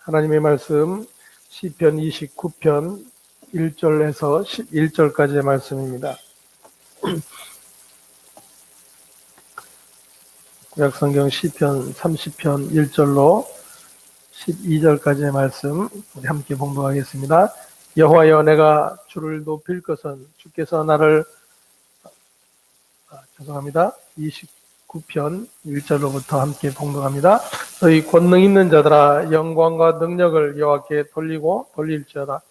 하나님의 말씀 시편 29편 1절에서 11절까지의 말씀입니다. 구약성경 시편 30편 1절로 12절까지의 말씀 우리 함께 봉독하겠습니다. 여호와여, 내가 주를 높일 것은 주께서 나를 29편 1절로부터 함께 봉독합니다. 너희 권능 있는 자들아, 영광과 능력을 여호와께 돌리고 돌릴지어다.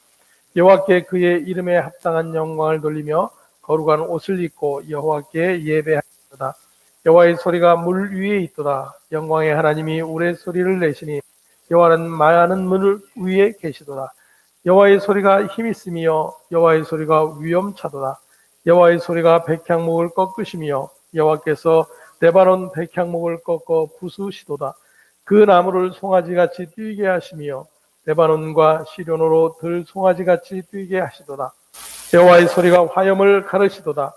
여호와께 그의 이름에 합당한 영광을 돌리며 거룩한 옷을 입고 여호와께 예배하리로다. 여호와의 소리가 물 위에 있도다. 영광의 하나님이 우레소리를 내시니 여호와는 많은 물 위에 계시도다. 여호와의 소리가 힘있으며 여호와의 소리가 위엄차도다. 여호와의 소리가 백향목을 꺾으시며 여호와께서 레바논 백향목을 꺾어 부수시도다. 그 나무를 송아지같이 뛰게 하시며 레바논과 시련으로 들 송아지같이 뛰게 하시도다. 여호와의 소리가 화염을 가르시도다.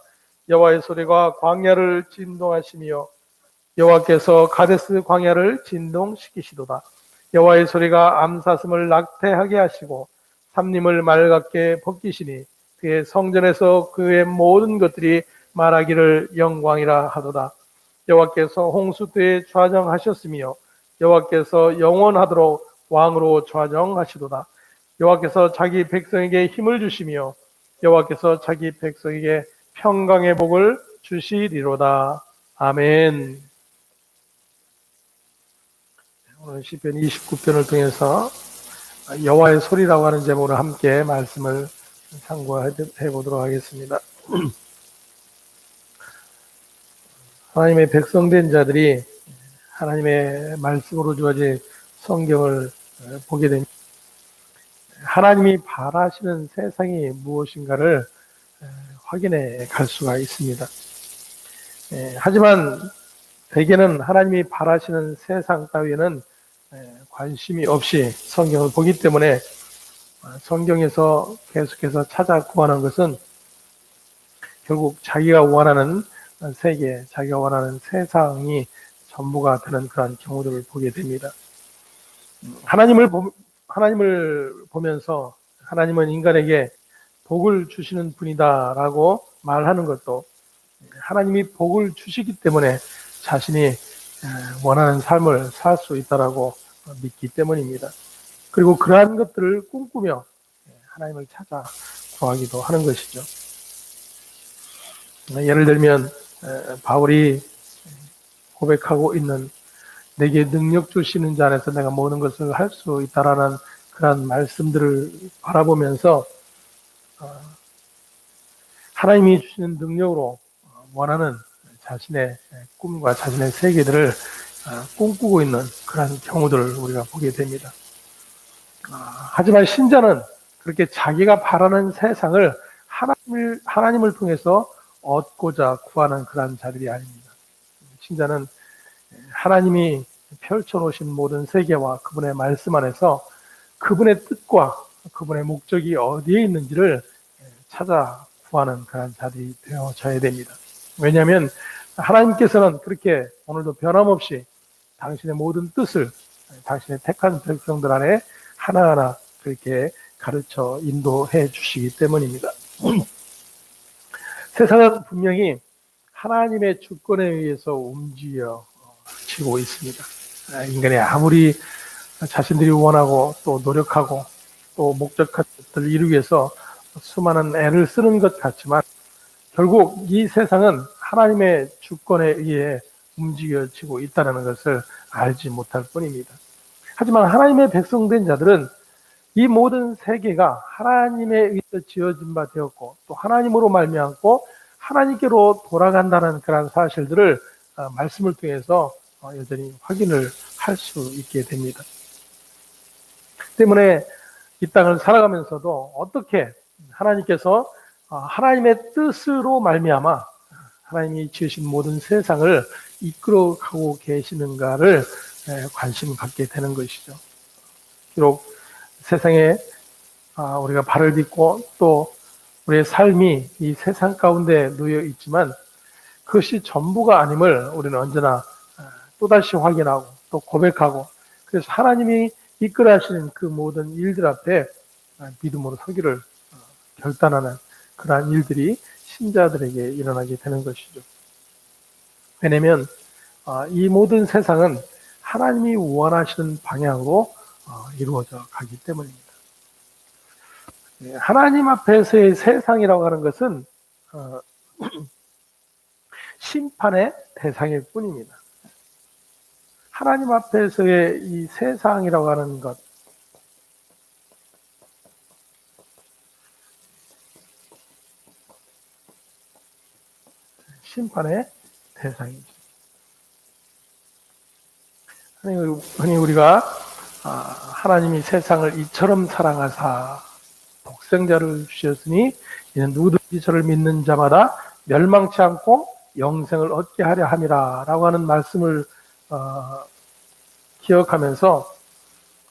여호와의 소리가 광야를 진동하시며 여호와께서 가데스 광야를 진동시키시도다. 여호와의 소리가 암사슴을 낙태하게 하시고 삼림을 맑게 벗기시니 그의 성전에서 그의 모든 것들이 말하기를 영광이라 하도다. 여호와께서 홍수대에 좌정하셨으며 여호와께서 영원하도록 왕으로 좌정하시도다. 여호와께서 자기 백성에게 힘을 주시며 여호와께서 자기 백성에게 평강의 복을 주시리로다. 아멘. 오늘 시편 29편을 통해서 여호와의 소리라고 하는 제목으로 함께 말씀을 참고해 보도록 하겠습니다. 하나님의 백성된 자들이 하나님의 말씀으로 주어진 성경을 보게 됩니다. 하나님이 바라시는 세상이 무엇인가를 확인해 갈 수가 있습니다. 하지만 대개는 하나님이 바라시는 세상 따위에는 관심이 없이 성경을 보기 때문에 성경에서 계속해서 찾아 구하는 것은 결국 자기가 원하는 세계, 자기가 원하는 세상이 전부가 되는 그런 경우들을 보게 됩니다. 하나님을 보면서 하나님은 인간에게 복을 주시는 분이다라고 말하는 것도 하나님이 복을 주시기 때문에 자신이 원하는 삶을 살 수 있다라고 믿기 때문입니다. 그리고 그러한 것들을 꿈꾸며 하나님을 찾아 구하기도 하는 것이죠. 예를 들면 바울이 고백하고 있는 내게 능력 주시는 자 안에서 내가 모든 것을 할 수 있다라는 그런 말씀들을 바라보면서 하나님이 주시는 능력으로 원하는 자신의 꿈과 자신의 세계들을 꿈꾸고 있는 그런 경우들을 우리가 보게 됩니다. 하지만 신자는 그렇게 자기가 바라는 세상을 하나님을 통해서 얻고자 구하는 그런 자들이 아닙니다. 신자는 하나님이 펼쳐놓으신 모든 세계와 그분의 말씀 안에서 그분의 뜻과 그분의 목적이 어디에 있는지를 찾아 구하는 그런 자들이 되어져야 됩니다. 왜냐하면 하나님께서는 그렇게 오늘도 변함없이 당신의 모든 뜻을 당신의 택한 백성들 안에 하나하나 그렇게 가르쳐 인도해 주시기 때문입니다. 세상은 분명히 하나님의 주권에 의해서 움직여지고 있습니다. 인간이 아무리 자신들이 원하고 또 노력하고 또 목적한 것들을 이루기 위해서 수많은 애를 쓰는 것 같지만 결국 이 세상은 하나님의 주권에 의해 움직여지고 있다는 것을 알지 못할 뿐입니다. 하지만 하나님의 백성된 자들은 이 모든 세계가 하나님에 의해서 지어진 바 되었고 또 하나님으로 말미암고 하나님께로 돌아간다는 그런 사실들을 말씀을 통해서 여전히 확인을 할 수 있게 됩니다. 때문에 이 땅을 살아가면서도 어떻게 하나님께서 하나님의 뜻으로 말미암아 하나님이 지으신 모든 세상을 이끌어가고 계시는가를 관심 갖게 되는 것이죠. 비록 세상에 우리가 발을 딛고 또 우리의 삶이 이 세상 가운데 놓여 있지만 그것이 전부가 아님을 우리는 언제나 또다시 확인하고 또 고백하고 그래서 하나님이 이끌어 하시는 그 모든 일들 앞에 믿음으로 서기를 결단하는 그러한 일들이 신자들에게 일어나게 되는 것이죠. 왜냐하면 이 모든 세상은 하나님이 원하시는 방향으로 이루어져 가기 때문입니다. 하나님 앞에서의 세상이라고 하는 것은 심판의 대상일 뿐입니다. 하나님 앞에서의 이 세상이라고 하는 것, 심판의 대상이죠. 흔히 우리가 하나님이 세상을 이처럼 사랑하사 독생자를 주셨으니 이는 누구든지 저를 믿는 자마다 멸망치 않고 영생을 얻게 하려 함이라 라고 하는 말씀을 기억하면서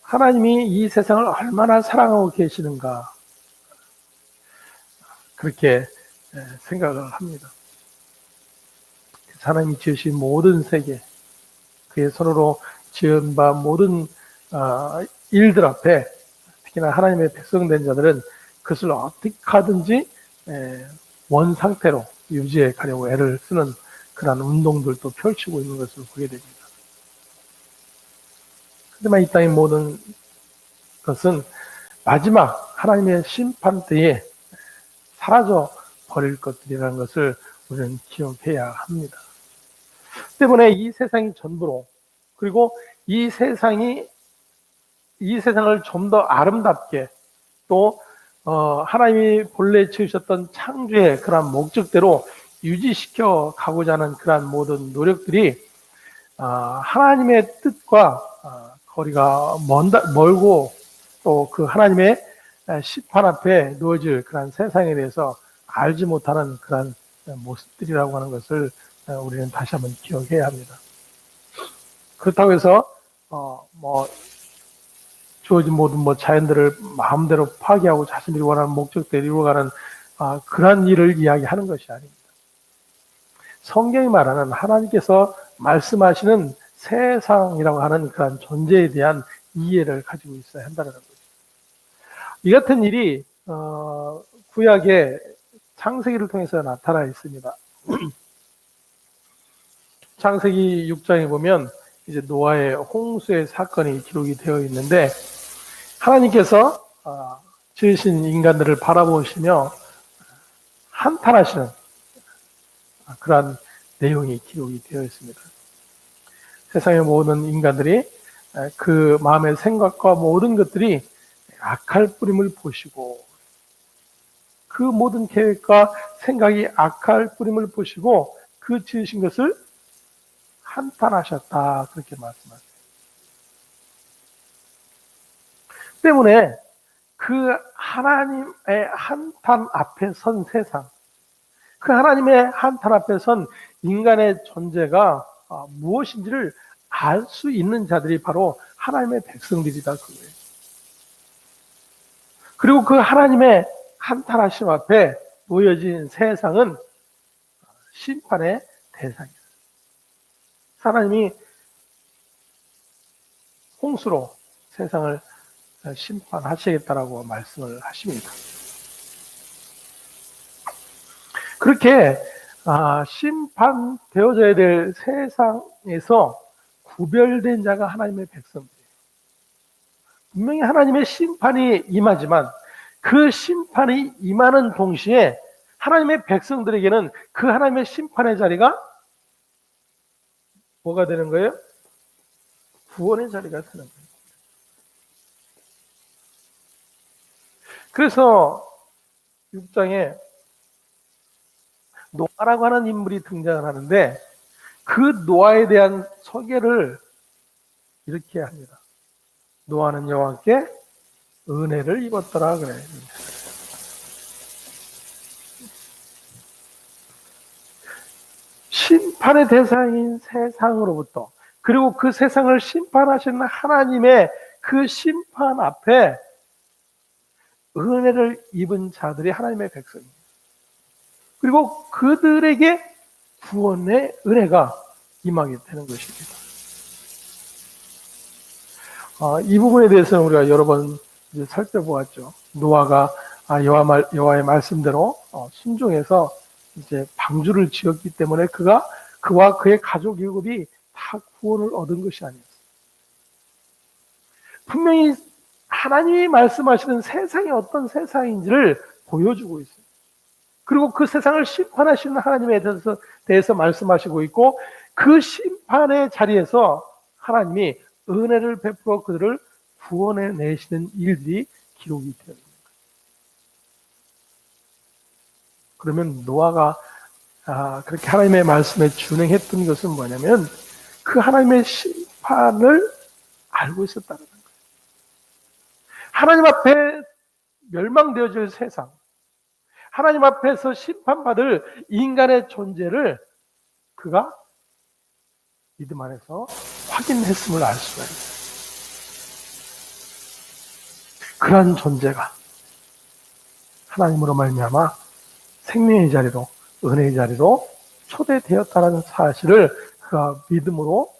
하나님이 이 세상을 얼마나 사랑하고 계시는가 그렇게 생각을 합니다. 하나님이 지으신 모든 세계, 그의 손으로 지은 바 모든 일들 앞에 특히나 하나님의 백성된 자들은 그것을 어떻게 하든지 원상태로 유지해 가려고 애를 쓰는 그런 운동들도 펼치고 있는 것을 보게 됩니다. 하지만 이 땅의 모든 것은 마지막 하나님의 심판 때에 사라져 버릴 것들이라는 것을 우리는 기억해야 합니다. 때문에 이 세상이 전부로, 그리고 이 세상을 좀 더 아름답게 또 하나님이 본래 지으셨던 창조의 그러한 목적대로 유지시켜 가고자 하는 그러한 모든 노력들이 하나님의 뜻과 거리가 멀고 또 그 하나님의 심판 앞에 놓여질 그러한 세상에 대해서 알지 못하는 그러한 모습들이라고 하는 것을 우리는 다시 한번 기억해야 합니다. 그렇다고 해서 주어진 모든 자연들을 마음대로 파괴하고 자신들이 원하는 목적대로 이루어가는 그러한 일을 이야기하는 것이 아닙니다. 성경이 말하는 하나님께서 말씀하시는 세상이라고 하는 그런 존재에 대한 이해를 가지고 있어야 한다는 거죠. 이 같은 일이 구약의 창세기를 통해서 나타나 있습니다. 창세기 6장에 보면 이제 노아의 홍수의 사건이 기록이 되어 있는데 하나님께서 지으신 인간들을 바라보시며 한탄하시는 그러한 내용이 기록이 되어 있습니다. 세상의 모든 인간들이 그 마음의 생각과 모든 것들이 악할 뿌림을 보시고 그 모든 계획과 생각이 악할 뿌림을 보시고 그 지으신 것을 한탄하셨다 그렇게 말씀하세요. 때문에 그 하나님의 한탄 앞에 선 세상, 그 하나님의 한탄 앞에 선 인간의 존재가 무엇인지를 알 수 있는 자들이 바로 하나님의 백성들이다 그거예요. 그리고 그 하나님의 한탄하심 앞에 놓여진 세상은 심판의 대상이에요. 하나님이 홍수로 세상을 심판하시겠다라고 말씀을 하십니다. 그렇게 심판되어져야 될 세상에서 구별된 자가 하나님의 백성들이에요. 분명히 하나님의 심판이 임하지만 그 심판이 임하는 동시에 하나님의 백성들에게는 그 하나님의 심판의 자리가 뭐가 되는 거예요? 구원의 자리가 되는 거예요. 그래서 6장에 노아라고 하는 인물이 등장을 하는데 그 노아에 대한 소개를 이렇게 합니다. 노아는 여호와께 은혜를 입었더라 그래. 심판의 대상인 세상으로부터 그리고 그 세상을 심판하시는 하나님의 그 심판 앞에 은혜를 입은 자들이 하나님의 백성입니다. 그리고 그들에게 구원의 은혜가 임하게 되는 것입니다. 이 부분에 대해서는 우리가 여러 번 이제 살펴보았죠. 노아가 여호와의 말씀대로 순종해서 이제 방주를 지었기 때문에 그와 그의 가족 일곱이 다 구원을 얻은 것이 아니었어요. 분명히 하나님이 말씀하시는 세상이 어떤 세상인지를 보여주고 있어요. 그리고 그 세상을 심판하시는 하나님에 대해서 말씀하시고 있고, 그 심판의 자리에서 하나님이 은혜를 베풀어 그들을 구원해 내시는 일들이 기록이 되어 있는 거예요. 그러면 노아가 그렇게 하나님의 말씀에 준행했던 것은 뭐냐면, 그 하나님의 심판을 알고 있었다는 거예요. 하나님 앞에 멸망되어질 세상, 하나님 앞에서 심판받을 인간의 존재를 그가 믿음 안에서 확인했음을 알 수가 있어요. 그러한 존재가 하나님으로 말미암아 생명의 자리로, 은혜의 자리로 초대되었다는 사실을 그가 믿음으로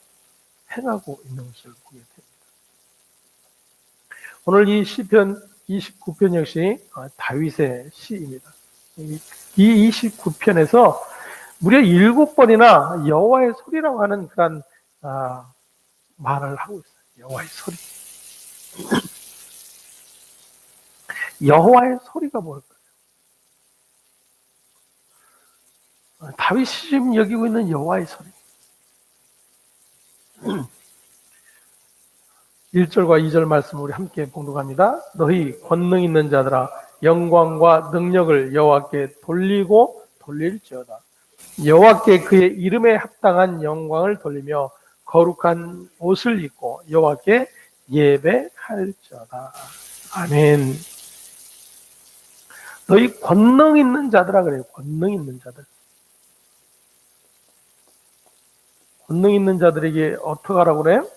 행하고 있는 것을 보게 됩니다. 오늘 이 시편 29편 역시 다윗의 시입니다. 이 29편에서 무려 7번이나 여호와의 소리라고 하는 그런 말을 하고 있어요. 여호와의 소리. 여호와의 소리가 뭘까요? 다윗이 지금 여기고 있는 여호와의 소리. 1절과 2절 말씀 우리 함께 봉독합니다. 너희 권능 있는 자들아 영광과 능력을 여호와께 돌리고 돌릴지어다. 여호와께 그의 이름에 합당한 영광을 돌리며 거룩한 옷을 입고 여호와께 예배할지어다. 아멘. 너희 권능 있는 자들아 그래요. 권능 있는 자들. 권능 있는 자들에게 어떻게 하라고 그래요?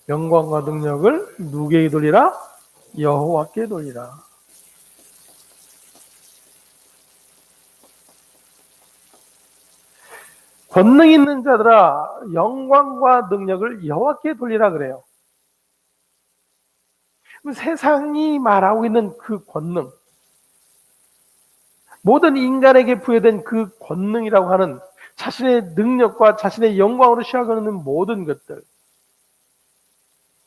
영광과 능력을 누구에게 돌리라? 여호와께 돌리라. 권능 있는 자들아 영광과 능력을 여호와께 돌리라 그래요. 세상이 말하고 있는 그 권능, 모든 인간에게 부여된 그 권능이라고 하는 자신의 능력과 자신의 영광으로 취하고는 모든 것들,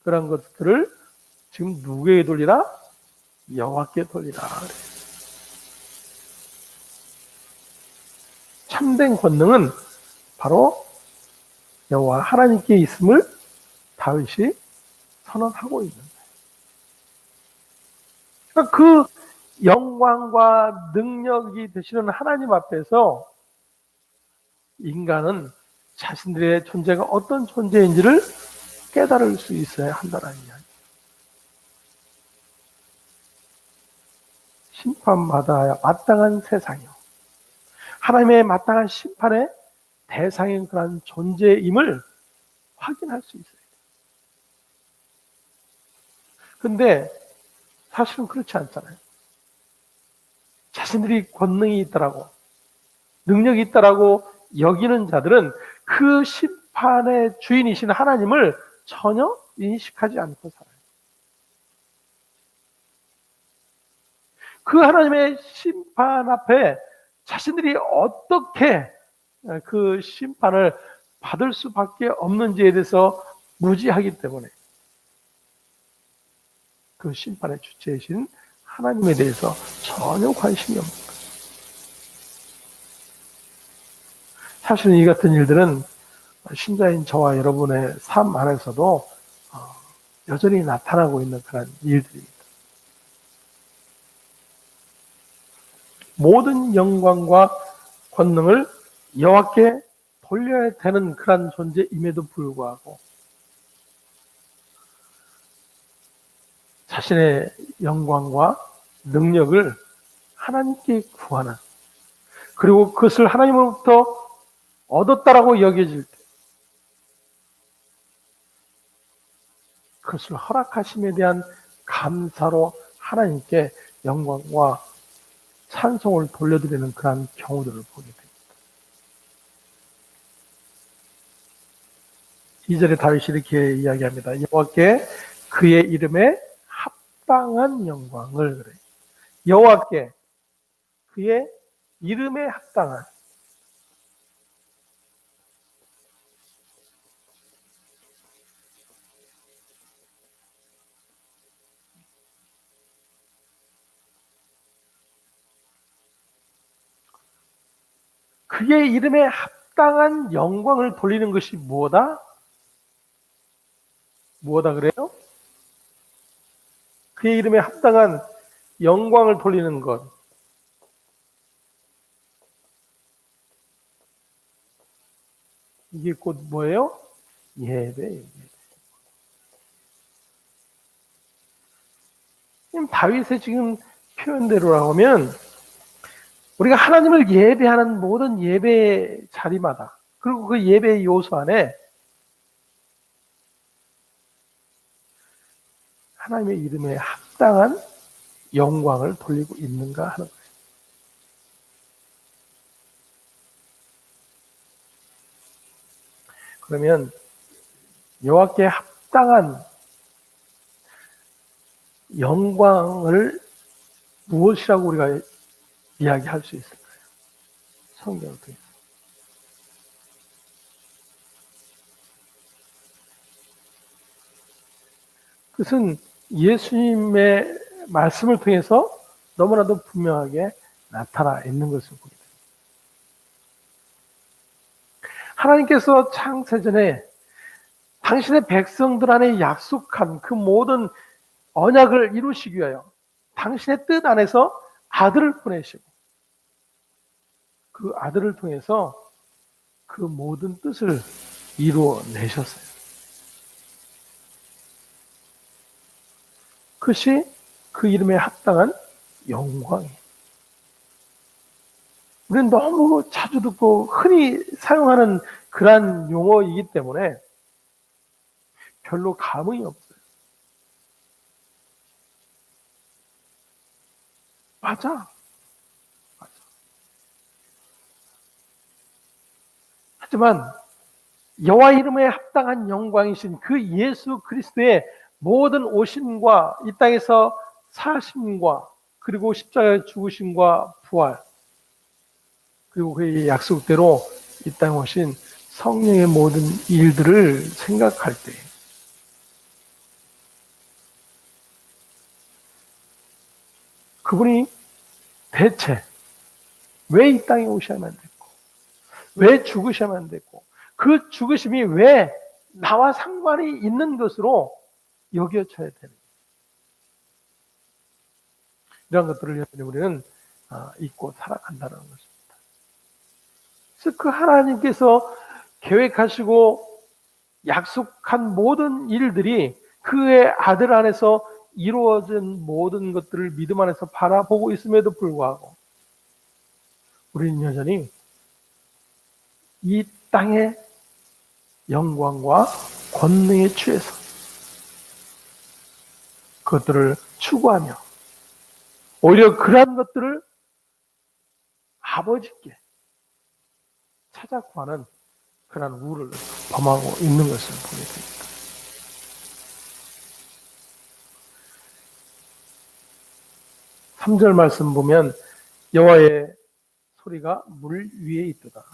그런 것들을 지금 누구에게 돌리라? 여호와께 돌리라. 참된 권능은 바로 여호와 하나님께 있음을 다윗이 선언하고 있는 거예요. 그러니까 그 영광과 능력이 되시는 하나님 앞에서 인간은 자신들의 존재가 어떤 존재인지를 깨달을 수 있어야 한다는 이야기. 심판받아야 마땅한 세상이요. 하나님의 마땅한 심판의 대상인 그런 존재임을 확인할 수 있어요. 근데 사실은 그렇지 않잖아요. 자신들이 권능이 있다라고, 능력이 있다라고 여기는 자들은 그 심판의 주인이신 하나님을 전혀 인식하지 않고 살아요. 그 하나님의 심판 앞에 자신들이 어떻게 그 심판을 받을 수밖에 없는지에 대해서 무지하기 때문에 그 심판의 주체이신 하나님에 대해서 전혀 관심이 없는 거예요. 사실 이 같은 일들은 신자인 저와 여러분의 삶 안에서도 여전히 나타나고 있는 그런 일들입니다. 모든 영광과 권능을 여호와께 돌려야 되는 그런 존재임에도 불구하고 자신의 영광과 능력을 하나님께 구하는, 그리고 그것을 하나님으로부터 얻었다라고 여겨질 때 그것을 허락하심에 대한 감사로 하나님께 영광과 찬송을 돌려드리는 그런 경우들을 보게 됩니다. 2절에 다윗이 이렇게 이야기합니다. 여호와께 그의 이름에 합당한 영광을. 그래. 여호와께 그의 이름에 합당한, 그의 이름에 합당한 영광을 돌리는 것이 뭐다? 뭐다 그래요? 그의 이름에 합당한 영광을 돌리는 것. 이게 곧 뭐예요? 예배예요. 지금 다윗의 지금 표현대로라고 하면 우리가 하나님을 예배하는 모든 예배 자리마다, 그리고 그 예배의 요소 안에 하나님의 이름에 합당한 영광을 돌리고 있는가 하는 거예요. 그러면 여호와께 합당한 영광을 무엇이라고 우리가 이야기할 수 있을까요? 성경을 통해서. 그것은 예수님의 말씀을 통해서 너무나도 분명하게 나타나 있는 것을 보게 됩니다. 하나님께서 창세전에 당신의 백성들 안에 약속한 그 모든 언약을 이루시기 위하여 당신의 뜻 안에서 아들을 보내시고 그 아들을 통해서 그 모든 뜻을 이루어내셨어요. 그것이 그 이름에 합당한 영광이에요. 우리는 너무 자주 듣고 흔히 사용하는 그러한 용어이기 때문에 별로 감흥이 없어요. 맞아. 하지만 여호와 이름에 합당한 영광이신 그 예수 그리스도의 모든 오심과 이 땅에서 사심과 그리고 십자가의 죽으심과 부활, 그리고 그의 약속대로 이 땅에 오신 성령의 모든 일들을 생각할 때 그분이 대체 왜 이 땅에 오셔야만 됐고 왜 죽으셔야만 됐고 그 죽으심이 왜 나와 상관이 있는 것으로 여겨져야 되는, 이런 것들을 우리는 잊고 살아간다는 것입니다. 그래서 그 하나님께서 계획하시고 약속한 모든 일들이 그의 아들 안에서 이루어진 모든 것들을 믿음 안에서 바라보고 있음에도 불구하고 우리는 여전히 이 땅의 영광과 권능에 취해서 그것들을 추구하며 오히려 그러한 것들을 아버지께 찾아 구하는 그런 우를 범하고 있는 것을 보게 됩니다. 3절 말씀 보면 여호와의 소리가 물 위에 있도다.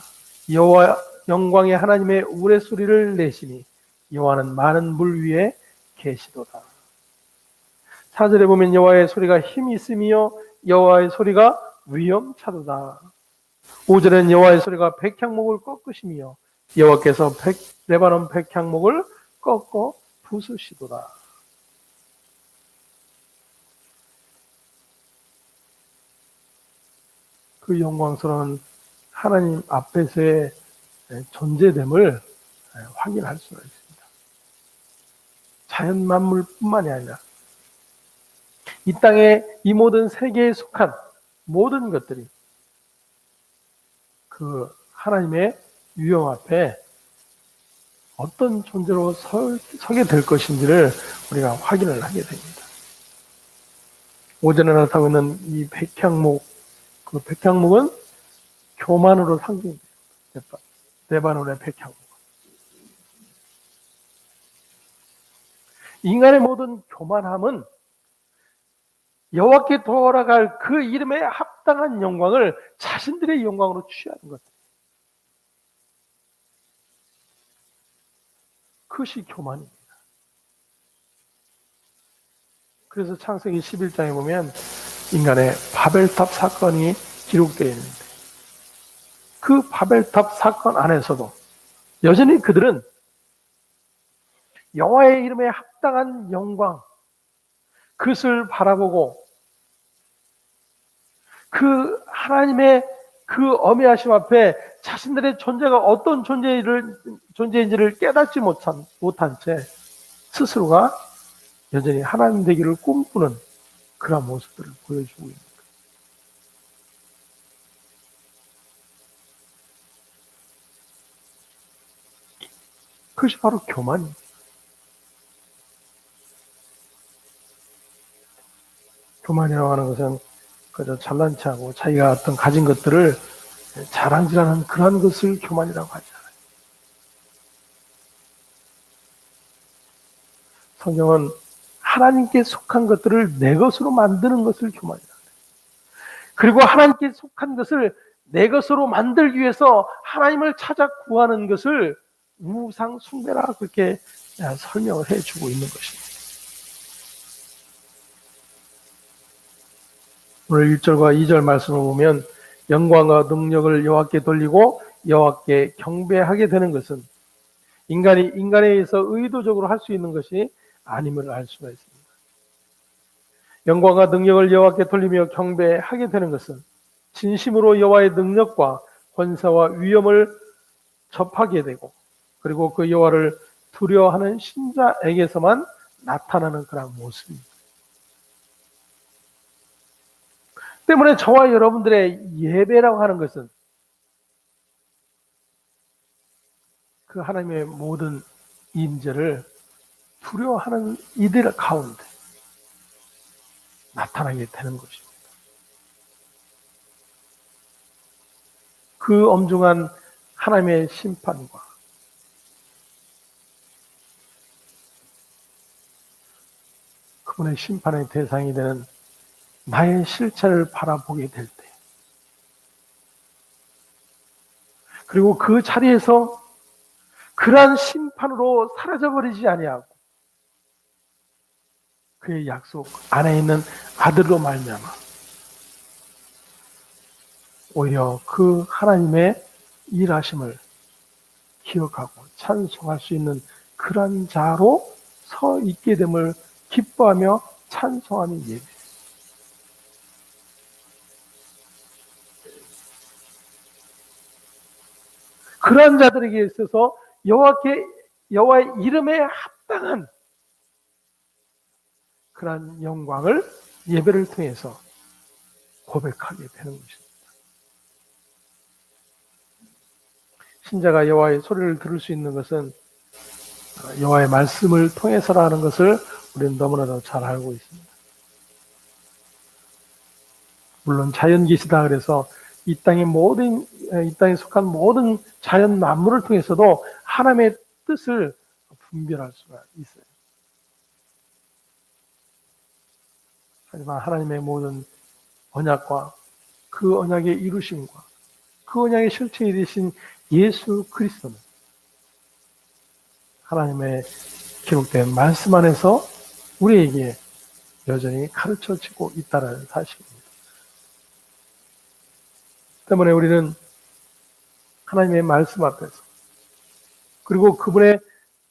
여호와 영광의 하나님의 우레 소리를 내시니 여호와는 많은 물 위에 계시도다. 4절에 보면 여호와의 소리가 힘이 있으며 여호와의 소리가 위엄차도다. 5절에는 여호와의 소리가 백향목을 꺾으시며 여호와께서 레바논 백향목을 꺾어 부수시도다. 그 영광스러운 하나님 앞에서의 존재됨을 확인할 수가 있습니다. 자연 만물뿐만이 아니라 이 땅의 이 모든 세계에 속한 모든 것들이 그 하나님의 유형 앞에 어떤 존재로 서게 될 것인지를 우리가 확인을 하게 됩니다. 오전에 나타나고 있는 이 백향목, 그 백향목은 교만으로 상징돼요. 레바논의 백향목. 인간의 모든 교만함은 여호와께 돌아갈 그 이름에 합당한 영광을 자신들의 영광으로 취하는 것. 그것이 교만입니다. 그래서 창세기 11장에 보면 인간의 바벨탑 사건이 기록되어 있는데, 그 바벨탑 사건 안에서도 여전히 그들은 여호와의 이름에 합당한 영광, 그것을 바라보고 그 하나님의 그 어미하심 앞에 자신들의 존재가 어떤 존재인지를 깨닫지 못한 채 스스로가 여전히 하나님 되기를 꿈꾸는 그런 모습들을 보여주고 있는 거예요. 그것이 바로 교만입니다. 교만이라고 하는 것은 그저 잘난 체하고 자기가 어떤 가진 것들을 자랑질하는 그런 것을 교만이라고 하잖아요. 성경은 하나님께 속한 것들을 내 것으로 만드는 것을 교만이라고 해요. 그리고 하나님께 속한 것을 내 것으로 만들기 위해서 하나님을 찾아 구하는 것을 우상 숭배라 그렇게 설명을 해주고 있는 것입니다. 오늘 1절과 2절 말씀을 보면 영광과 능력을 여호와께 돌리고 여호와께 경배하게 되는 것은 인간에 의해서 의도적으로 할 수 있는 것이 아님을 알 수가 있습니다. 영광과 능력을 여호와께 돌리며 경배하게 되는 것은 진심으로 여호와의 능력과 권세와 위엄을 접하게 되고, 그리고 그 여호와를 두려워하는 신자에게서만 나타나는 그런 모습입니다. 때문에 저와 여러분들의 예배라고 하는 것은 그 하나님의 모든 임재를 두려워하는 이들 가운데 나타나게 되는 것입니다. 그 엄중한 하나님의 심판과 그분의 심판의 대상이 되는 나의 실체를 바라보게 될 때, 그리고 그 자리에서 그러한 심판으로 사라져버리지 아니하고 그의 약속 안에 있는 아들로 말미암아 오히려 그 하나님의 일하심을 기억하고 찬송할 수 있는 그런 자로 서 있게 됨을 기뻐하며 찬송하는 예배. 그러한 자들에게 있어서 여호와의 이름에 합당한 그러한 영광을 예배를 통해서 고백하게 되는 것입니다. 신자가 여호와의 소리를 들을 수 있는 것은 여호와의 말씀을 통해서라는 것을 우리는 너무나도 잘 알고 있습니다. 물론 자연계시다 그래서 이 땅에 속한 모든 자연 만물을 통해서도 하나님의 뜻을 분별할 수가 있어요. 하지만 하나님의 모든 언약과 그 언약의 이루심과 그 언약의 실체이 되신 예수 그리스도는 하나님의 기록된 말씀 안에서 우리에게 여전히 가르쳐지고 있다는 사실입니다. 때문에 우리는 하나님의 말씀 앞에서 그리고 그분의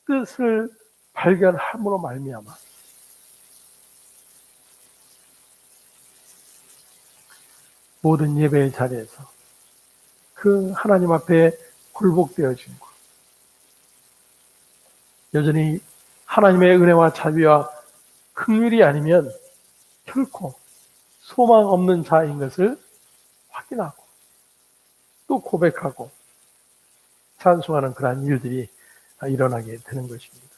뜻을 발견함으로 말미암아 모든 예배의 자리에서 그 하나님 앞에 굴복되어짐과 여전히 하나님의 은혜와 자비와 긍휼이 아니면 결코 소망 없는 자인 것을 확인하고 또 고백하고 찬송하는 그러한 일들이 일어나게 되는 것입니다.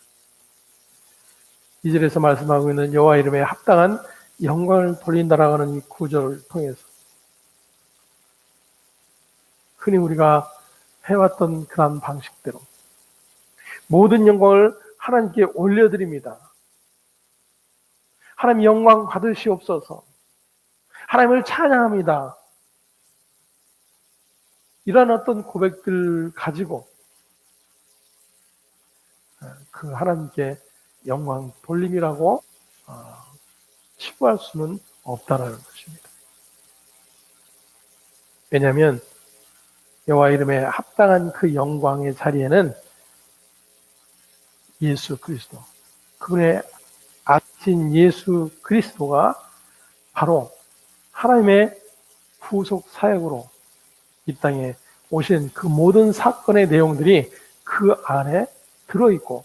2절에서 말씀하고 있는 여호와 이름에 합당한 영광을 돌린다라고 하는 이 구절을 통해서 흔히 우리가 해왔던 그런 방식대로 모든 영광을 하나님께 올려드립니다. 하나님 영광 받으시옵소서. 하나님을 찬양합니다. 이런 어떤 고백들 가지고 그 하나님께 영광 돌림이라고 치부할 수는 없다라는 것입니다. 왜냐하면 여호와 이름에 합당한 그 영광의 자리에는 예수 그리스도, 그분의 아신 예수 그리스도가 바로 하나님의 후속 사역으로 이 땅에 오신 그 모든 사건의 내용들이 그 안에 들어있고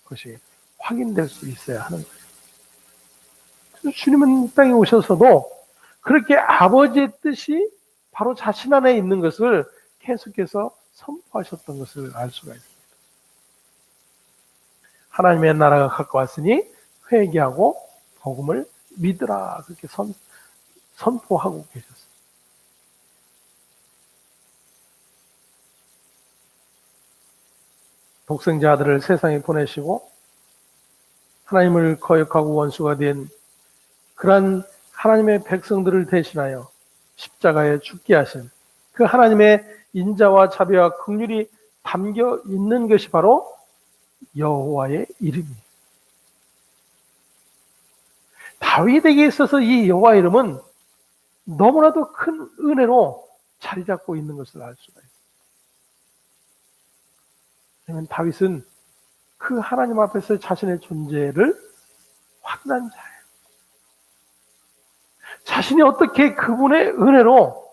그것이 확인될 수 있어야 하는 거예요. 그래서 주님은 이 땅에 오셔서도 그렇게 아버지의 뜻이 바로 자신 안에 있는 것을 계속해서 선포하셨던 것을 알 수가 있습니다. 하나님의 나라가 가까웠으니 회개하고 복음을 믿으라, 그렇게 선포하고 계셨어요. 독생자 아들을 세상에 보내시고 하나님을 거역하고 원수가 된 그러한 하나님의 백성들을 대신하여 십자가에 죽게 하신 그 하나님의 인자와 자비와 긍휼이 담겨 있는 것이 바로 여호와의 이름이에요. 다윗에게 있어서 이 여호와 이름은 너무나도 큰 은혜로 자리 잡고 있는 것을 알 수가 있습니다. 왜냐하면 다윗은 그 하나님 앞에서 자신의 존재를 확인한 자예요. 자신이 어떻게 그분의 은혜로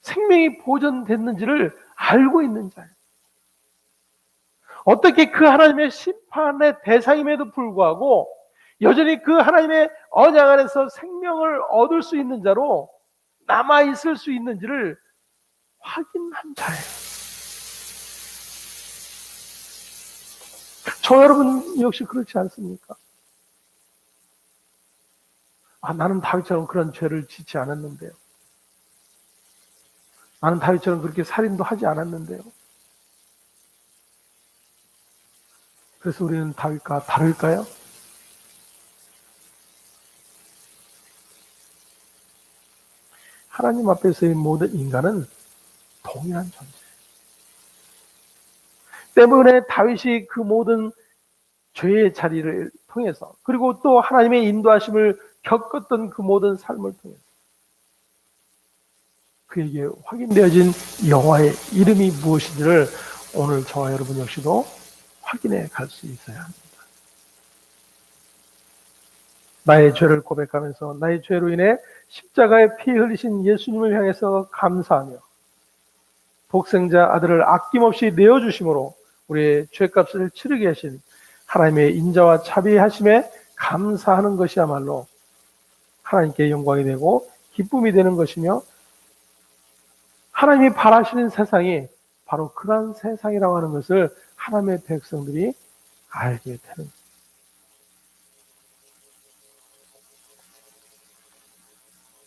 생명이 보존됐는지를 알고 있는 자예요. 어떻게 그 하나님의 심판의 대상임에도 불구하고 여전히 그 하나님의 언약 안에서 생명을 얻을 수 있는 자로 남아있을 수 있는지를 확인한 자예요. 저 여러분 역시 그렇지 않습니까? 나는 다윗처럼 그런 죄를 짓지 않았는데요. 나는 다윗처럼 그렇게 살인도 하지 않았는데요. 그래서 우리는 다윗과 다를까요? 하나님 앞에서의 모든 인간은 동일한 존재예요. 때문에 다윗이 그 모든 죄의 자리를 통해서 그리고 또 하나님의 인도하심을 겪었던 그 모든 삶을 통해서 그에게 확인되어진 여호와의 이름이 무엇인지를 오늘 저와 여러분 역시도 확인해 갈 수 있어야 합니다. 나의 죄를 고백하면서 나의 죄로 인해 십자가에 피 흘리신 예수님을 향해서 감사하며 독생자 아들을 아낌없이 내어주심으로 우리의 죄값을 치르게 하신 하나님의 인자와 자비하심에 감사하는 것이야말로 하나님께 영광이 되고 기쁨이 되는 것이며 하나님이 바라시는 세상이 바로 그런 세상이라고 하는 것을 하나님의 백성들이 알게 되는 거예요.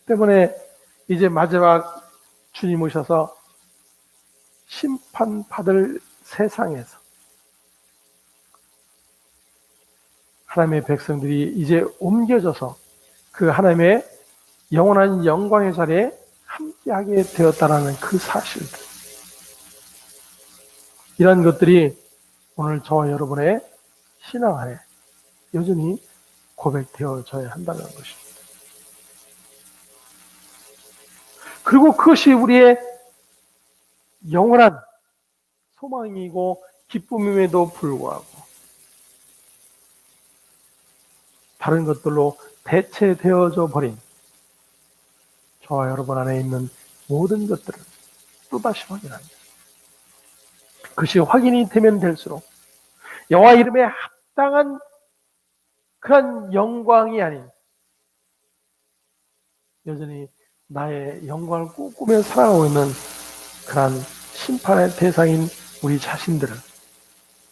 때문에 이제 마지막 주님 오셔서 심판받을 세상에서 하나님의 백성들이 이제 옮겨져서 그 하나님의 영원한 영광의 자리에 함께하게 되었다라는 그 사실들, 이런 것들이 오늘 저와 여러분의 신앙 안에 여전히 고백되어져야 한다는 것입니다. 그리고 그것이 우리의 영원한 소망이고 기쁨임에도 불구하고 다른 것들로 대체되어져 버린 저와 여러분 안에 있는 모든 것들을 또다시 확인합니다. 그것이 확인이 되면 될수록 여호와 이름에 합당한 그런 영광이 아닌 여전히 나의 영광을 꿈꾸며 살아가고 있는 그런 심판의 대상인 우리 자신들을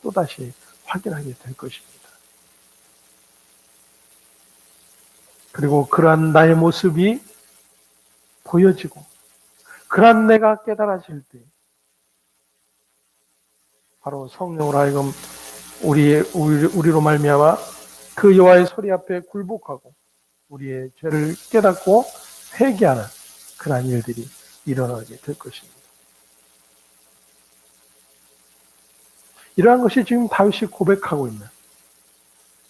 또다시 확인하게 될 것입니다. 그리고 그러한 나의 모습이 보여지고 그러한 내가 깨달아질 때 바로 성령으로 하여금 우리로 말미암아 그 여호와의 소리 앞에 굴복하고 우리의 죄를 깨닫고 회개하는 그러한 일들이 일어나게 될 것입니다. 이러한 것이 지금 다윗이 고백하고 있는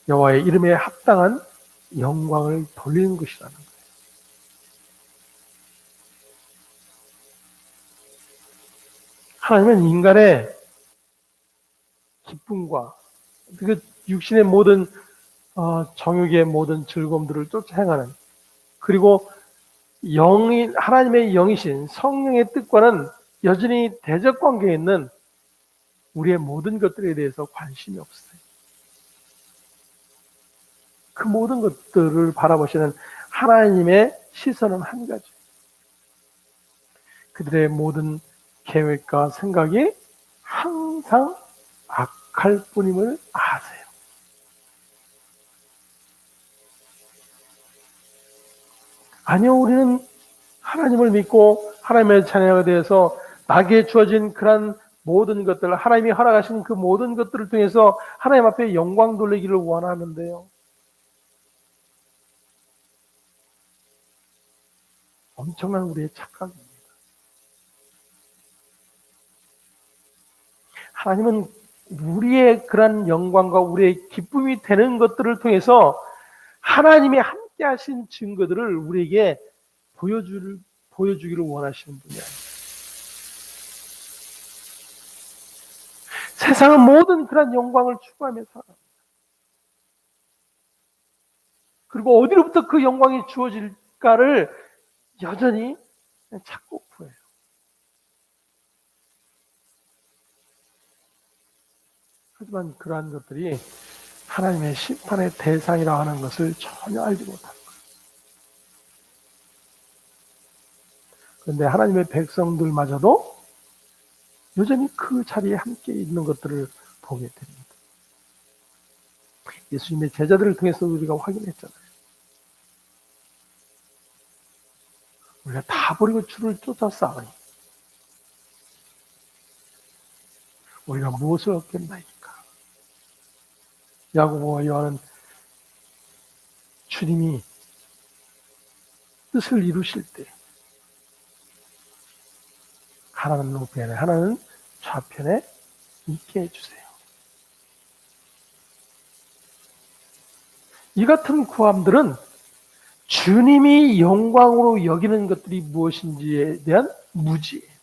여호와의 이름에 합당한 영광을 돌리는 것이라는 거예요. 하나님은 인간의 기쁨과 그 육신의 모든 정욕의 모든 즐거움들을 쫓아 행하는, 그리고 하나님의 영이신 성령의 뜻과는 여전히 대적 관계에 있는 우리의 모든 것들에 대해서 관심이 없어요. 그 모든 것들을 바라보시는 하나님의 시선은 한 가지. 그들의 모든 계획과 생각이 항상 악할 뿐임을 아세요. 아니요, 우리는 하나님을 믿고 하나님의 자녀가 되어서 나에게 주어진 그런 모든 것들, 하나님이 허락하신 그 모든 것들을 통해서 하나님 앞에 영광 돌리기를 원하는데요. 엄청난 우리의 착각입니다. 하나님은 우리의 그런 영광과 우리의 기쁨이 되는 것들을 통해서 하나님이 함께 하신 증거들을 우리에게 보여주기를 원하시는 분이 아니에요. 세상은 모든 그런 영광을 추구하며 살아갑니다. 그리고 어디로부터 그 영광이 주어질까를 여전히 찾고 구해요. 하지만 그러한 것들이 하나님의 심판의 대상이라 하는 것을 전혀 알지 못합니다. 그런데 하나님의 백성들마저도 여전히 그 자리에 함께 있는 것들을 보게 됩니다. 예수님의 제자들을 통해서 우리가 확인했잖아요. 우리가 다 버리고 주를 쫓았사오니 우리가 무엇을 얻겠나이까? 야고보와 요한은 주님이 뜻을 이루실 때 하나는 우편에 하나는 좌편에 있게 해주세요. 이 같은 구함들은 주님이 영광으로 여기는 것들이 무엇인지에 대한 무지예요.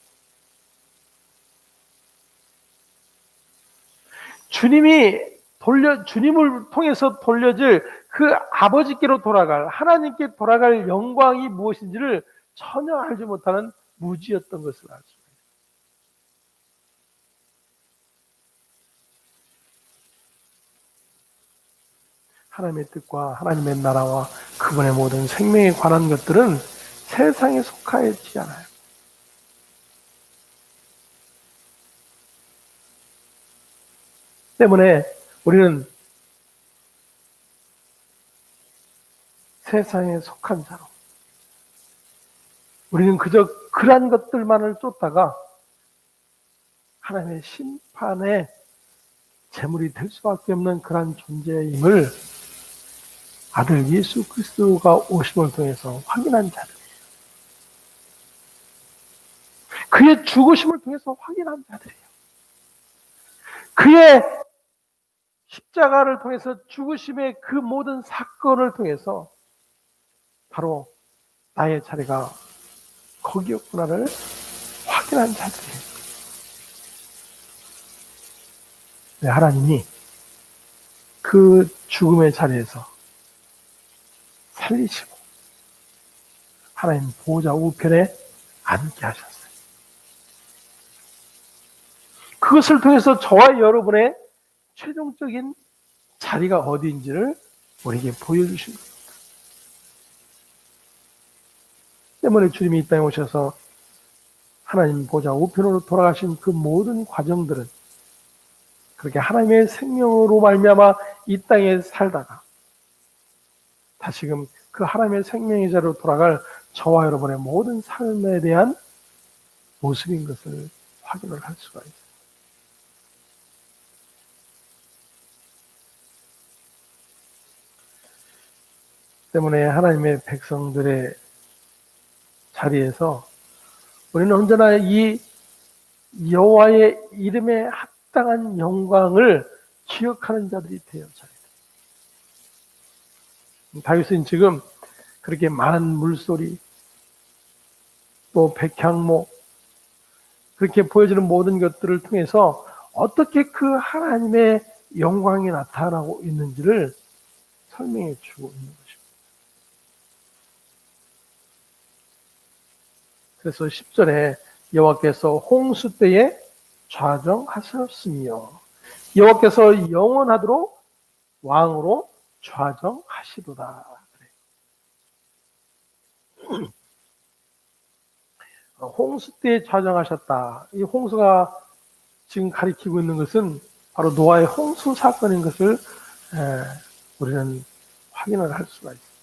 주님을 통해서 돌려질 그 아버지께로 돌아갈, 하나님께 돌아갈 영광이 무엇인지를 전혀 알지 못하는 무지였던 것을 알죠. 하나님의 뜻과 하나님의 나라와 그분의 모든 생명에 관한 것들은 세상에 속하지 않아요. 때문에 우리는 세상에 속한 자로, 우리는 그저 그러한 것들만을 쫓다가 하나님의 심판의 제물이 될 수밖에 없는 그러한 존재임을 아들 예수 그리스도가 오심을 통해서 확인한 자들이에요. 그의 죽으심을 통해서 확인한 자들이에요. 그의 십자가를 통해서 죽으심의 그 모든 사건을 통해서 바로 나의 자리가 거기였구나를 확인한 자들이에요. 네, 하나님이 그 죽음의 자리에서 살리시고 하나님 보호자 우편에 앉게 하셨어요. 그것을 통해서 저와 여러분의 최종적인 자리가 어디인지를 우리에게 보여주신 겁니다. 때문에 주님이 이 땅에 오셔서 하나님 보호자 우편으로 돌아가신 그 모든 과정들은 그렇게 하나님의 생명으로 말미암아 이 땅에 살다가 다시금 그 하나님의 생명의 자리로 돌아갈 저와 여러분의 모든 삶에 대한 모습인 것을 확인을 할 수가 있어요. 때문에 하나님의 백성들의 자리에서 우리는 언제나 이 여호와의 이름에 합당한 영광을 기억하는 자들이 되어져야 돼요. 다윗은 지금 그렇게 많은 물소리, 또 백향목, 그렇게 보여지는 모든 것들을 통해서 어떻게 그 하나님의 영광이 나타나고 있는지를 설명해 주고 있는 것입니다. 그래서 10절에 여호와께서 홍수 때에 좌정하셨으며 여호와께서 영원하도록 왕으로 좌정하시도다. 홍수 때에 좌정하셨다. 이 홍수가 지금 가리키고 있는 것은 바로 노아의 홍수 사건인 것을 우리는 확인을 할 수가 있습니다.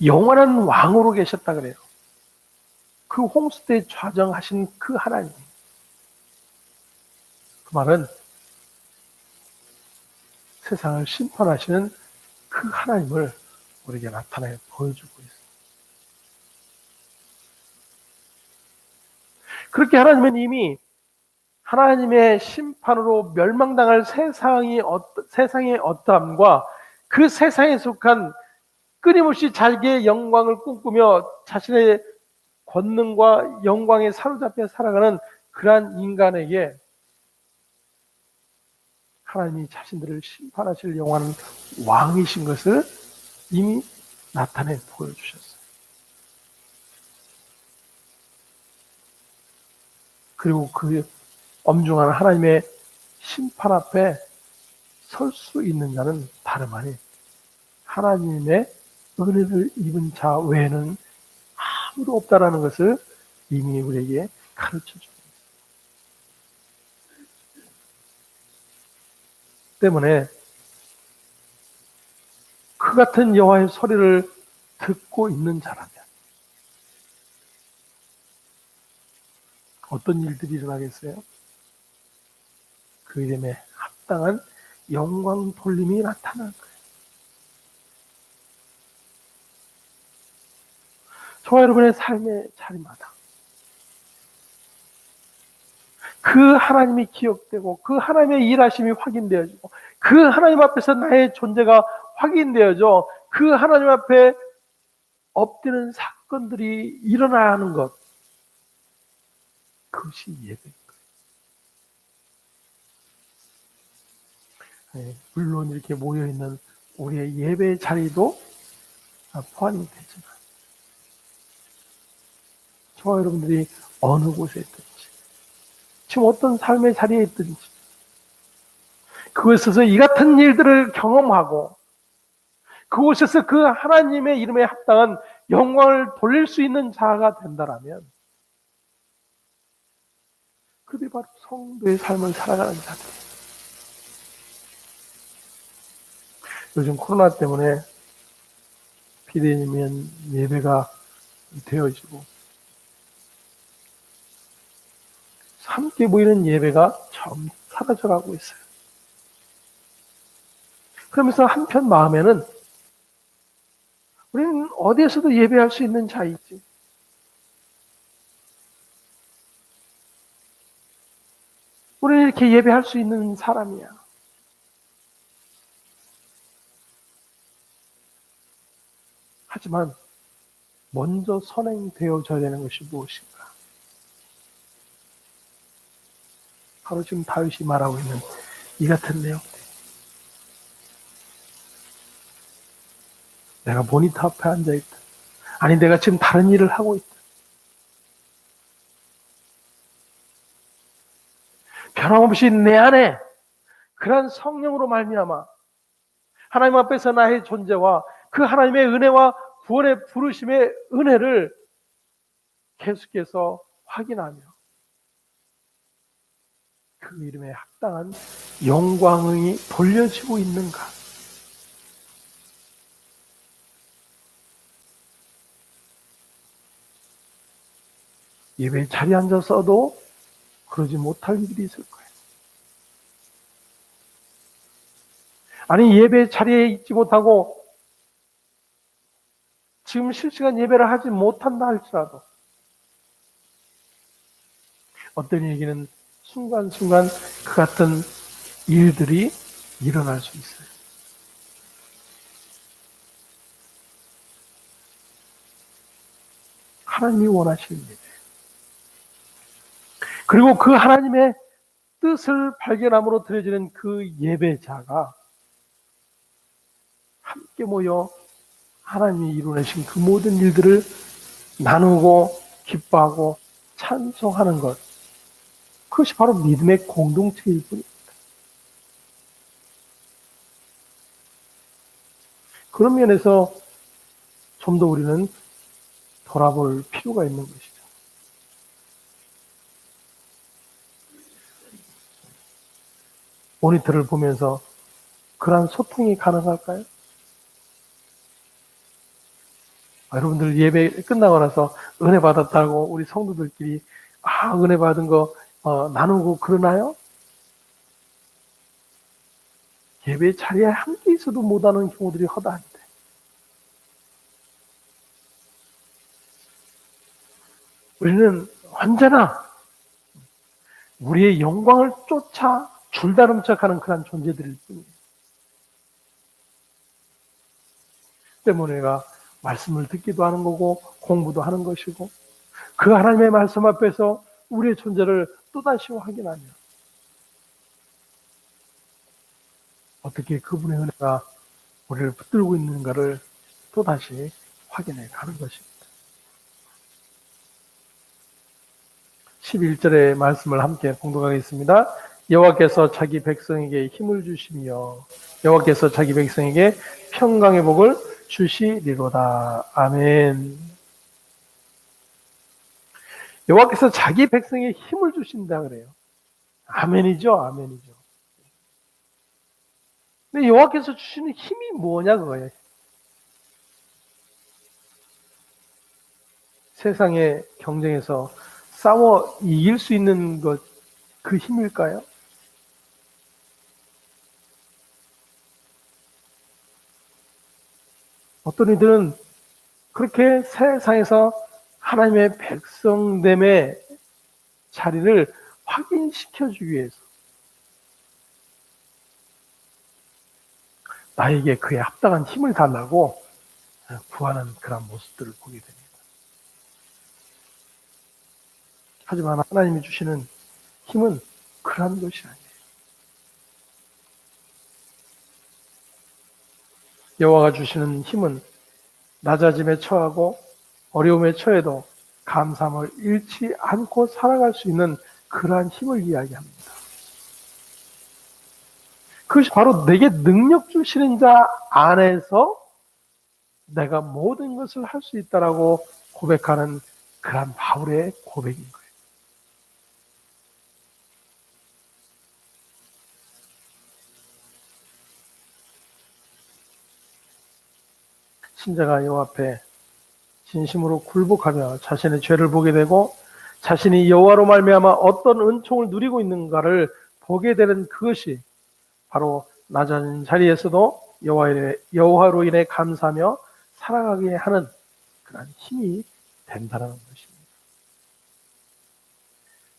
영원한 왕으로 계셨다 그래요. 그 홍수 때 좌정하신 그 하나님. 그 말은 세상을 심판하시는 그 하나님을 우리에게 나타내 보여주고 있습니다. 그렇게 하나님은 이미 하나님의 심판으로 멸망당할 세상의 어떠함과 그 세상에 속한 끊임없이 자기의 영광을 꿈꾸며 자신의 권능과 영광에 사로잡혀 살아가는 그러한 인간에게 하나님이 자신들을 심판하실 영원한 왕이신 것을 이미 나타내 보여주셨어요. 그리고 그 엄중한 하나님의 심판 앞에 설 수 있는 자는 다름 아닌 하나님의 은혜를 입은 자 외에는 아무도 없다라는 것을 이미 우리에게 가르쳐 줍니다. 때문에 그 같은 여호와의 소리를 듣고 있는 자라면 어떤 일들이 일어나겠어요? 그 이름에 합당한 영광 돌림이 나타날 거예요. 저와 여러분의 삶의 자리마다 그 하나님이 기억되고 그 하나님의 일하심이 확인되어지고 그 하나님 앞에서 나의 존재가 확인되어져 그 하나님 앞에 엎드리는 사건들이 일어나야 하는 것, 그것이 예배인 거예요. 물론 이렇게 모여있는 우리의 예배 자리도 포함이 되지만 저와 여러분들이 어느 곳에 있든지 지금 어떤 삶의 자리에 있든지 그곳에서 이 같은 일들을 경험하고 그곳에서 그 하나님의 이름에 합당한 영광을 돌릴 수 있는 자가 된다라면 그들이 바로 성도의 삶을 살아가는 자들이에요. 요즘 코로나 때문에 비대면 예배가 되어지고 함께 모이는 예배가 점 사라져가고 있어요. 그러면서 한편 마음에는 우리는 어디에서도 예배할 수 있는 자이지. 우리는 이렇게 예배할 수 있는 사람이야. 하지만 먼저 선행되어져야 되는 것이 무엇인가? 바로 지금 다윗이 말하고 있는 이 같은 내용들. 내가 모니터 앞에 앉아있다. 아니 내가 지금 다른 일을 하고 있다. 변함없이 내 안에 그러한 성령으로 말미암아 하나님 앞에서 나의 존재와 그 하나님의 은혜와 구원의 부르심의 은혜를 계속해서 확인하며 그 이름에 합당한 영광이 돌려지고 있는가? 예배 자리에 앉아서도 그러지 못할 일이 있을 거예요. 아니, 예배 자리에 있지 못하고 지금 실시간 예배를 하지 못한다 할지라도 어떤 얘기는 순간순간 그 같은 일들이 일어날 수 있어요. 하나님이 원하시는 일. 그리고 그 하나님의 뜻을 발견함으로 드려지는 그 예배자가 함께 모여 하나님이 이루어내신 그 모든 일들을 나누고 기뻐하고 찬송하는 것. 그것이 바로 믿음의 공동체일 뿐입니다. 그런 면에서 좀 더 우리는 돌아볼 필요가 있는 것이죠. 모니터를 보면서 그러한 소통이 가능할까요? 여러분들 예배 끝나고 나서 은혜 받았다고 우리 성도들끼리 은혜 받은 거 나누고 그러나요? 예배 자리에 함께 있어도 못하는 경우들이 허다한데 우리는 언제나 우리의 영광을 쫓아 줄다름짝하는 그런 존재들일 뿐이에요. 때문에 우리가 말씀을 듣기도 하는 거고 공부도 하는 것이고 그 하나님의 말씀 앞에서 우리의 존재를 또다시 확인하며 어떻게 그분의 은혜가 우리를 붙들고 있는가를 또다시 확인해 가는 것입니다. 11절의 말씀을 함께 봉독하겠습니다. 여호와께서 자기 백성에게 힘을 주시며 여호와께서 자기 백성에게 평강의 복을 주시리로다. 아멘. 여호와께서 자기 백성에게 힘을 주신다 그래요. 아멘이죠. 아멘이죠. 근데 여호와께서 주시는 힘이 뭐냐 그거예요. 세상의 경쟁에서 싸워 이길 수 있는 것, 그 힘일까요? 어떤 이들은 그렇게 세상에서 하나님의 백성됨의 자리를 확인시켜주기 위해서 나에게 그에 합당한 힘을 달라고 구하는 그런 모습들을 보게 됩니다. 하지만 하나님이 주시는 힘은 그런 것이 아니에요. 여호와가 주시는 힘은 낮아짐에 처하고 어려움에 처해도 감사함을 잃지 않고 살아갈 수 있는 그러한 힘을 이야기합니다. 그것이 바로 내게 능력 주시는 자 안에서 내가 모든 것을 할 수 있다라고 고백하는 그러한 바울의 고백인 거예요. 신자가 여호와 앞에 진심으로 굴복하며 자신의 죄를 보게 되고 자신이 여호와로 말미암아 어떤 은총을 누리고 있는가를 보게 되는 그것이 바로 낮은 자리에서도 여호와로 인해 감사하며 살아가게 하는 그런 힘이 된다는 것입니다.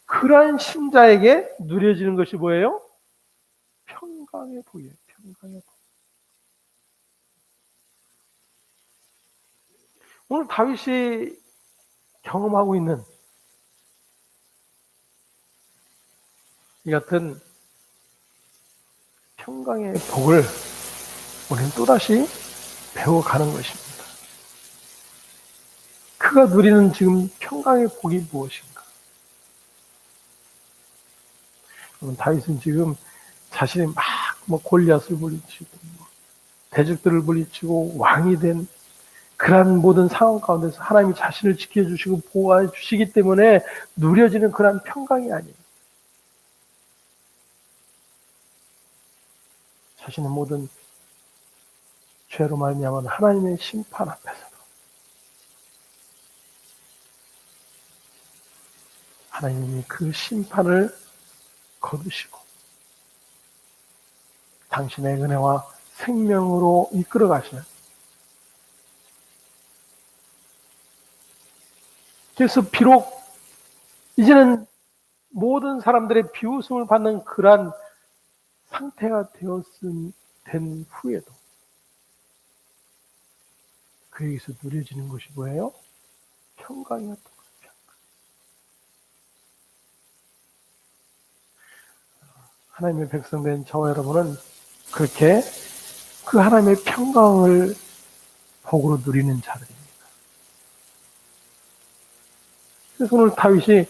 그러한 신자에게 누려지는 것이 뭐예요? 평강의 복이에요. 평강의 복. 오늘 다윗이 경험하고 있는 이 같은 평강의 복을 우리는 또다시 배워가는 것입니다. 그가 누리는 지금 평강의 복이 무엇인가? 다윗은 지금 자신이 막 골리앗을 물리치고 대적들을 물리치고 왕이 된 그러한 모든 상황 가운데서 하나님이 자신을 지켜주시고 보호해 주시기 때문에 누려지는 그러한 평강이 아니에요. 자신의 모든 죄로 말미암은 하나님의 심판 앞에서도 하나님이 그 심판을 거두시고 당신의 은혜와 생명으로 이끌어 가시는, 그래서 비록 이제는 모든 사람들의 비웃음을 받는 그러한 상태가 된 후에도 그에게서 누려지는 것이 뭐예요? 평강이었던 거예요. 하나님의 백성된 저와 여러분은 그렇게 그 하나님의 평강을 복으로 누리는 자들입니다. 그래서 오늘 다윗이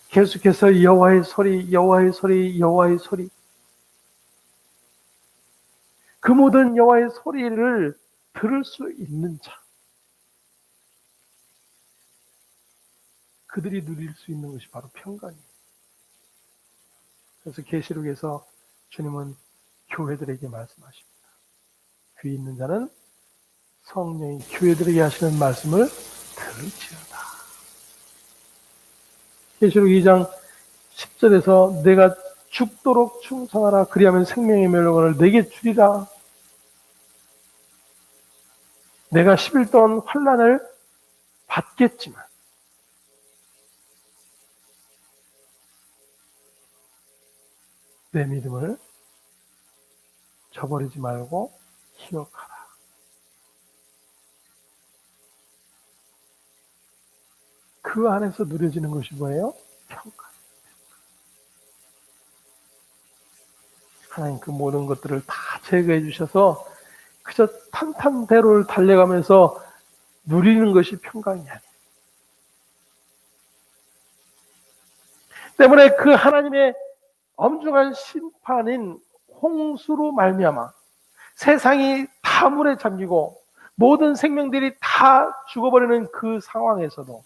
계속해서 여호와의 소리, 여호와의 소리, 여호와의 소리, 그 모든 여호와의 소리를 들을 수 있는 자, 그들이 누릴 수 있는 것이 바로 평강이에요. 그래서 계시록에서 주님은 교회들에게 말씀하십니다. 귀 있는 자는 성령이 교회들에게 하시는 말씀을 들을지어다. 계시록 2장 10절에서 내가 죽도록 충성하라, 그리하면 생명의 멸관을 내게 주리라. 내가 10일 동안 환난을 받겠지만 내 믿음을 저버리지 말고 기억하라. 그 안에서 누려지는 것이 뭐예요? 평가. 하나님 그 모든 것들을 다 제거해 주셔서 그저 탄탄대로를 달려가면서 누리는 것이 평강이 아니에요. 때문에 그 하나님의 엄중한 심판인 홍수로 말미암아 세상이 다 물에 잠기고 모든 생명들이 다 죽어버리는 그 상황에서도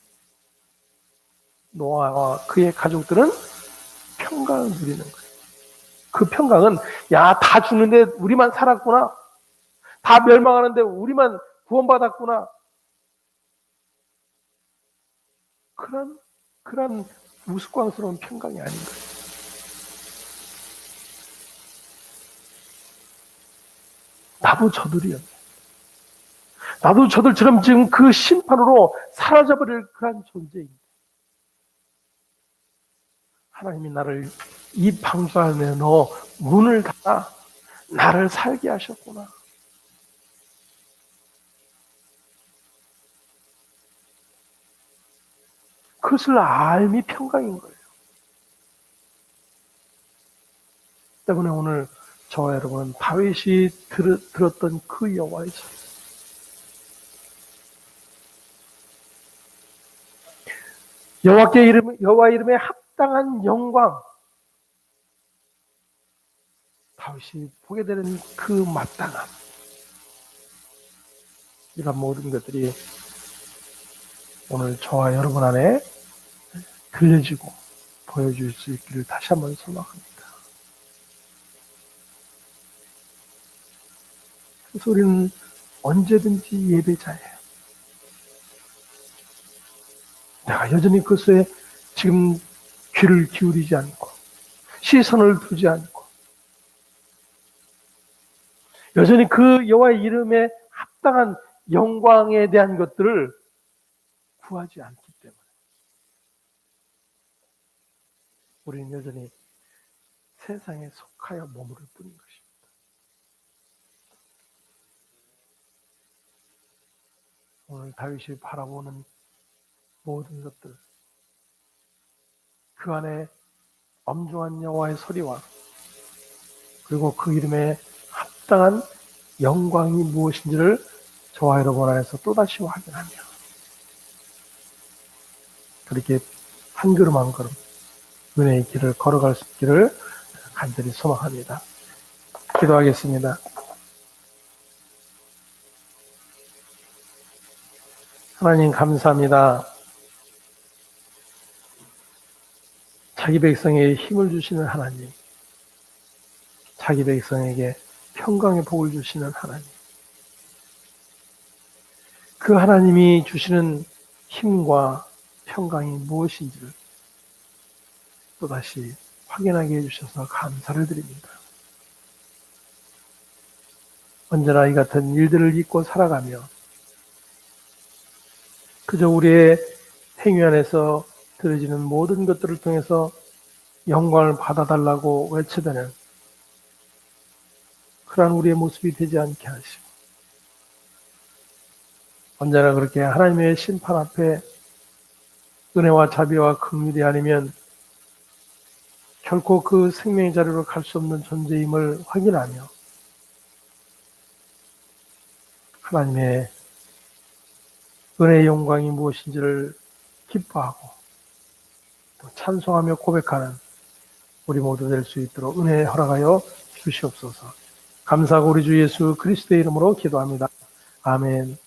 노아와 그의 가족들은 평강을 누리는 거예요. 그 평강은 야, 다 죽는데 우리만 살았구나, 다 멸망하는데 우리만 구원받았구나, 그런 우스꽝스러운 평강이 아닌 거예요. 나도 저들이요. 나도 저들처럼 지금 그 심판으로 사라져버릴 그런 존재입니다. 하나님이 나를 이 방주 안에 넣어 문을 닫아 나를 살게 하셨구나. 그것을 알미 평강인 거예요. 때문에 오늘 저와 여러분은 다윗이 들었던 그 여호와의 소리, 여호와 이름에 합당한 영광, 다윗이 보게 되는 그 마땅함, 이런 모든 것들이 오늘 저와 여러분 안에 들려지고 보여줄 수 있기를 다시 한번 소망합니다. 그래서 우리는 언제든지 예배자예요. 내가 여전히 그것에 지금 귀를 기울이지 않고 시선을 두지 않고 여전히 그 여호와의 이름에 합당한 영광에 대한 것들을 구하지 않기 때문에 우리는 여전히 세상에 속하여 머무를 뿐인 것입니다. 오늘 다윗이 바라보는 모든 것들, 그 안에 엄중한 여호와의 소리와 그리고 그 이름에 합당한 영광이 무엇인지를 저와 여러분 안에서 또다시 확인하며 그렇게 한 걸음 한 걸음 은혜의 길을 걸어갈 수 있기를 간절히 소망합니다. 기도하겠습니다. 하나님 감사합니다. 자기 백성에게 힘을 주시는 하나님, 자기 백성에게 평강의 복을 주시는 하나님, 그 하나님이 주시는 힘과 평강이 무엇인지를 또다시 확인하게 해주셔서 감사를 드립니다. 언제나 이 같은 일들을 잊고 살아가며 그저 우리의 행위 안에서 드려지는 모든 것들을 통해서 영광을 받아달라고 외쳐대는 그러한 우리의 모습이 되지 않게 하시고 언제나 그렇게 하나님의 심판 앞에 은혜와 자비와 긍휼이 아니면 결코 그 생명의 자리로 갈 수 없는 존재임을 확인하며 하나님의 은혜의 영광이 무엇인지를 기뻐하고 또 찬송하며 고백하는 우리 모두 될 수 있도록 은혜 허락하여 주시옵소서. 감사하고 우리 주 예수 그리스도의 이름으로 기도합니다. 아멘.